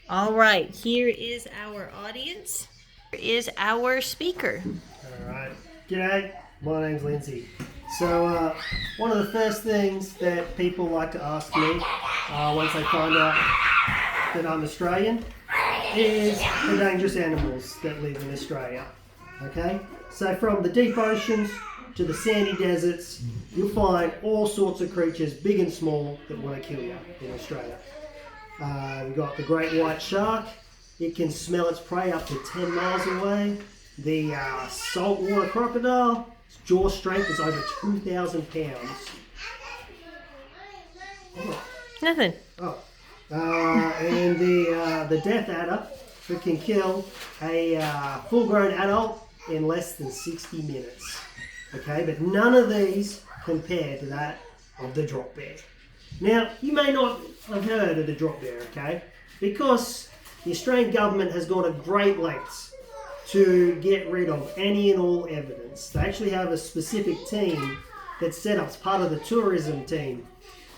All right, here is our audience. Here is our speaker. All right. G'day, my name's Lindsay. So, one of the first things that people like to ask me once they find out that I'm Australian is the dangerous animals that live in Australia. Okay? So, from the deep oceans to the sandy deserts, you'll find all sorts of creatures, big and small, that want to kill you in Australia. We've got the great white shark. It can smell its prey up to 10 miles away. The saltwater crocodile, its jaw strength is over 2,000 pounds. Nothing. Oh. And the death adder that can kill a full-grown adult in less than 60 minutes. Okay, but none of these compare to that of the drop bear. Now, you may not have heard of the drop bear, okay? Because the Australian government has gone to great lengths to get rid of any and all evidence. They actually have a specific team that's set up as part of the tourism team.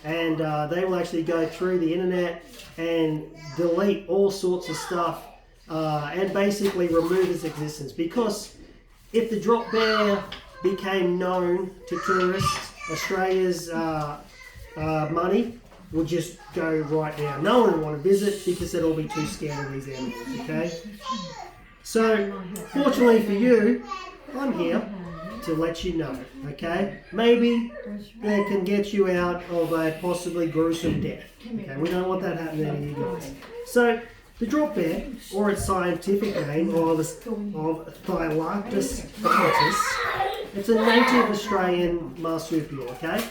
And they will actually go through the internet and delete all sorts of stuff and basically remove its existence. Because if the drop bear became known to tourists, Australia's money would just go right down. No one would want to visit because they'd all be too scared of these animals, okay? So, fortunately for you, I'm here to let you know, okay? Maybe they can get you out of a possibly gruesome death, okay? We don't want that happening to you guys. So, the drop bear, or its scientific name, of Thylactis acutus, it's a native Australian marsupial, okay?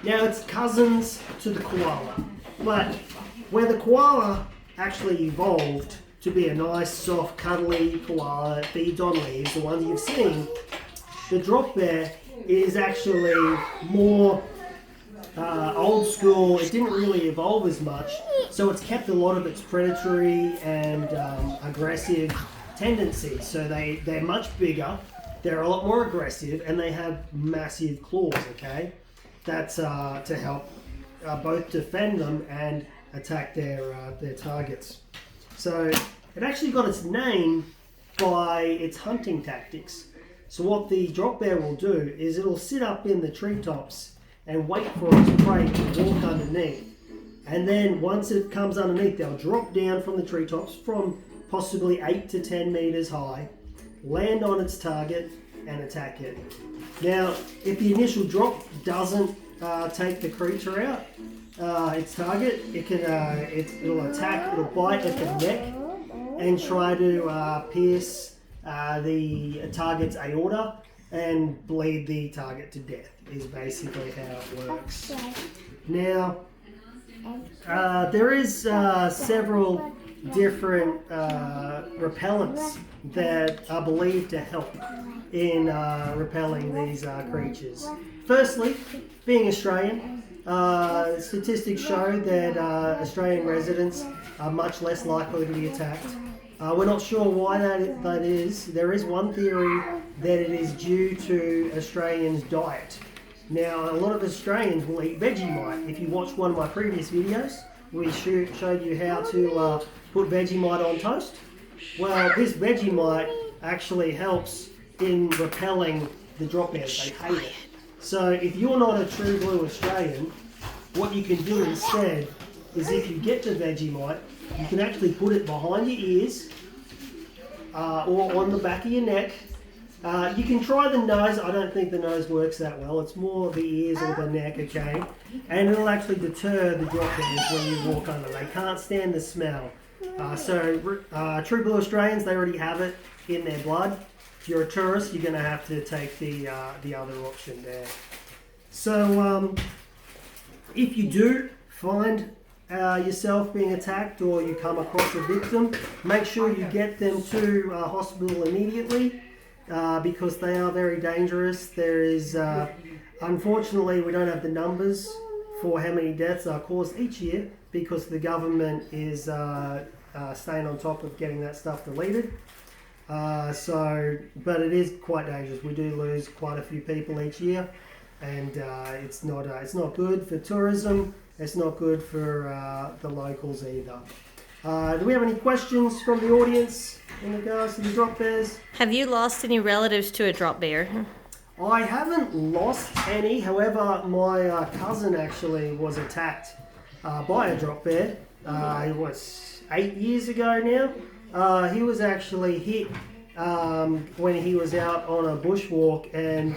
Now, it's cousins to the koala, but where the koala actually evolved to be a nice, soft, cuddly koala that feeds on leaves, the ones you've seen, the drop bear is actually more old school. It didn't really evolve as much, so it's kept a lot of its predatory and aggressive tendencies. So they're much bigger, they're a lot more aggressive, and they have massive claws, okay? That's to help both defend them and attack their targets. So it actually got its name by its hunting tactics. So what the drop bear will do is it'll sit up in the treetops and wait for its prey to walk underneath. And then once it comes underneath, they'll drop down from the treetops from possibly 8 to 10 meters high, land on its target and attack it. Now, if the initial drop doesn't take the creature out, its target, it'll attack, it'll bite at the neck and try to pierce the target's aorta and bleed the target to death, is basically how it works. Now, there is several different repellents that are believed to help in repelling these creatures. Firstly, being Australian, statistics show that Australian residents are much less likely to be attacked. We're not sure why that is. There is one theory that it is due to Australians' diet. Now, a lot of Australians will eat Vegemite. If you watched one of my previous videos, we showed you how to put Vegemite on toast. Well, this Vegemite actually helps in repelling the drop bears. They hate it. So if you're not a true blue Australian, what you can do instead is if you get the Vegemite, you can actually put it behind your ears or on the back of your neck. You can try the nose. I don't think the nose works that well. It's more the ears or the neck, okay? And it'll actually deter the drop bears when you walk under. They can't stand the smell. True blue Australians, they already have it in their blood. If you're a tourist, you're going to have to take the other option there. So if you do find yourself being attacked or you come across a victim, make sure you get them to hospital immediately because they are very dangerous. There is, unfortunately, we don't have the numbers for how many deaths are caused each year because the government is staying on top of getting that stuff deleted. But it is quite dangerous. We do lose quite a few people each year, and it's not good for tourism. It's not good for the locals either. Do we have any questions from the audience in regards to the drop bears? Have you lost any relatives to a drop bear? I haven't lost any. However, my cousin actually was attacked by a drop bear. It was 8 years ago now. He was actually hit when he was out on a bushwalk, and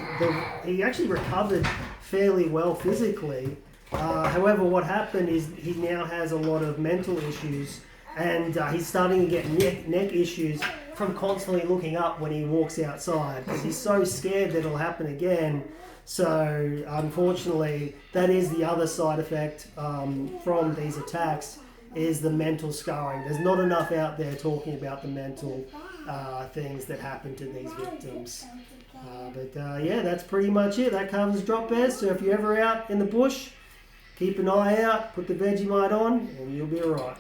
he actually recovered fairly well physically. However, what happened is he now has a lot of mental issues, and he's starting to get neck issues from constantly looking up when he walks outside because he's so scared that it'll happen again. So unfortunately, that is the other side effect from these attacks, is the mental scarring. There's not enough out there talking about the mental things that happen to these victims. Yeah, that's pretty much it. That covers drop bears. So if you're ever out in the bush, keep an eye out, put the Vegemite on, and you'll be alright.